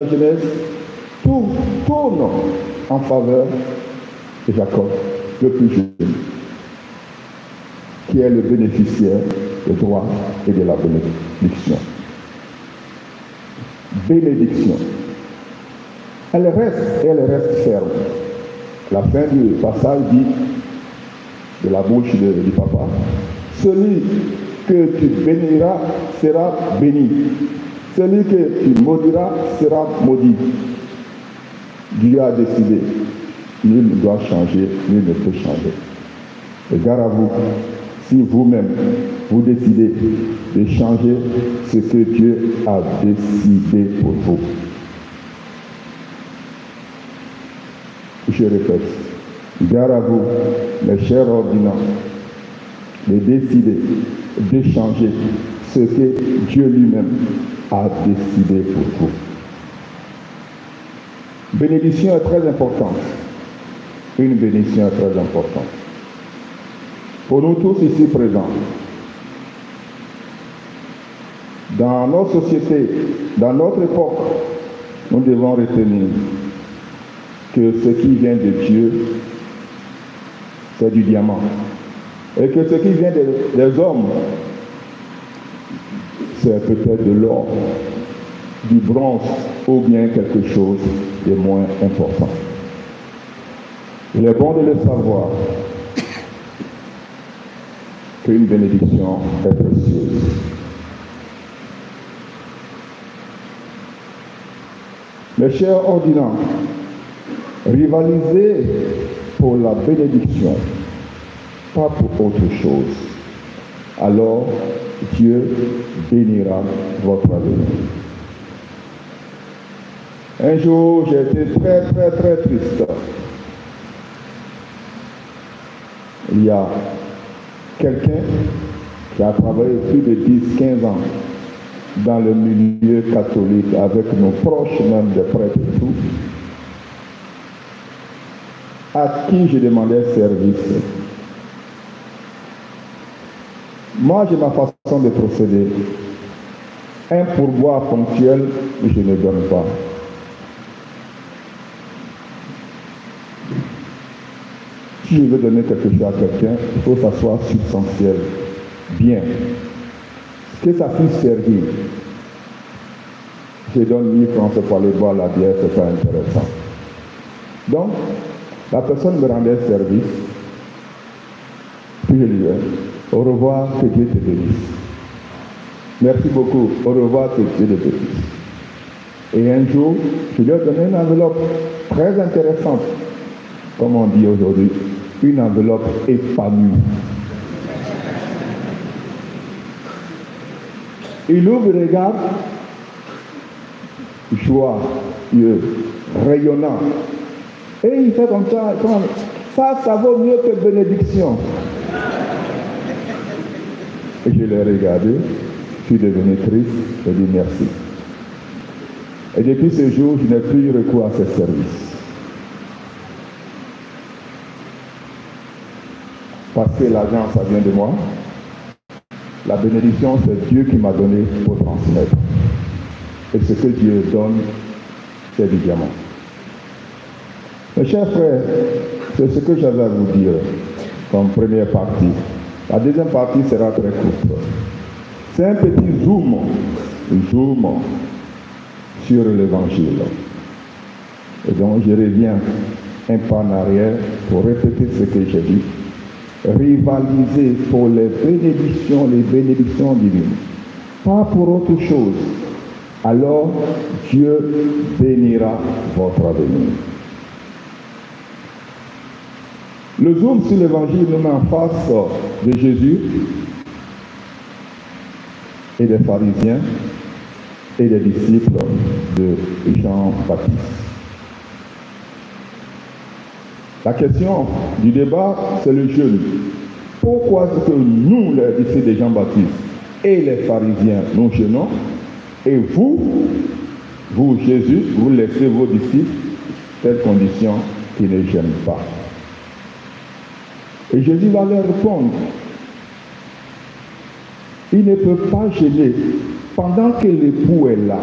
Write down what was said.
Genèse, tout tourne en faveur de Jacob, le plus jeune, qui est le bénéficiaire des droits et de la bénédiction. Bénédiction. Elle reste ferme. La fin du passage dit, de la bouche du papa, celui que tu béniras sera béni. Celui que tu maudiras sera maudit. Dieu a décidé. Nul ne doit changer, nul ne peut changer. Et gare à vous, si vous-même, vous décidez de changer ce que Dieu a décidé pour vous. Je répète, gare à vous, mes chers ordinants, de décider de changer ce que Dieu lui-même a décidé pour vous. Bénédiction est très importante. Une bénédiction est très importante. Pour nous tous ici présents, dans notre société, dans notre époque, nous devons retenir que ce qui vient de Dieu, c'est du diamant. Et que ce qui vient des hommes, c'est peut-être de l'or, du bronze ou bien quelque chose de moins important. Il est bon de le savoir qu'une bénédiction est précieuse. Mes chers ordinants, rivalisez pour la bénédiction, pas pour autre chose. Alors, Dieu bénira votre avenir. Un jour, j'ai été très triste. Il y a quelqu'un qui a travaillé plus de 10-15 ans dans le milieu catholique avec nos proches, même des prêtres et tout, à qui je demandais service. Moi, j'ai ma façon de procéder. Un pourboire ponctuel, je ne donne pas. Si je veux donner quelque chose à quelqu'un, il faut que ça soit substantiel, bien. Que ça puisse servir. Je donne 1000 francs pour aller boire la bière, c'est pas intéressant. Donc, la personne me rendait service, puis je lui dis, au revoir, que Dieu te bénisse. Merci beaucoup, au revoir, que Dieu te bénisse. Et un jour, je lui ai donné une enveloppe très intéressante, comme on dit aujourd'hui, une enveloppe épanouie. Il ouvre, regarde, joyeux, rayonnant. Et il fait comme ça, ça vaut mieux que bénédiction. Et je l'ai regardé, je suis devenu triste, je dis merci. Et depuis ce jour, je n'ai plus eu recours à ces services. Parce que l'argent, ça vient de moi. La bénédiction, c'est Dieu qui m'a donné pour transmettre. Et ce que Dieu donne, c'est du diamant. Mes chers frères, c'est ce que j'avais à vous dire comme première partie. La deuxième partie sera très courte. C'est un petit zoom sur l'évangile. Et donc je reviens un pas en arrière pour répéter ce que j'ai dit. Rivaliser pour les bénédictions divines, pas pour autre chose. Alors Dieu bénira votre avenir. Le zoom sur l'évangile nous met en face de Jésus et des pharisiens et des disciples de Jean-Baptiste. La question du débat, c'est le jeûne. Pourquoi est-ce que nous, les disciples de Jean-Baptiste et les pharisiens, nous jeûnons, et vous, Jésus, vous laissez vos disciples telle condition qu'ils ne jeûnent pas? Et Jésus va leur répondre. Il ne peut pas jeûner pendant que l'époux est là.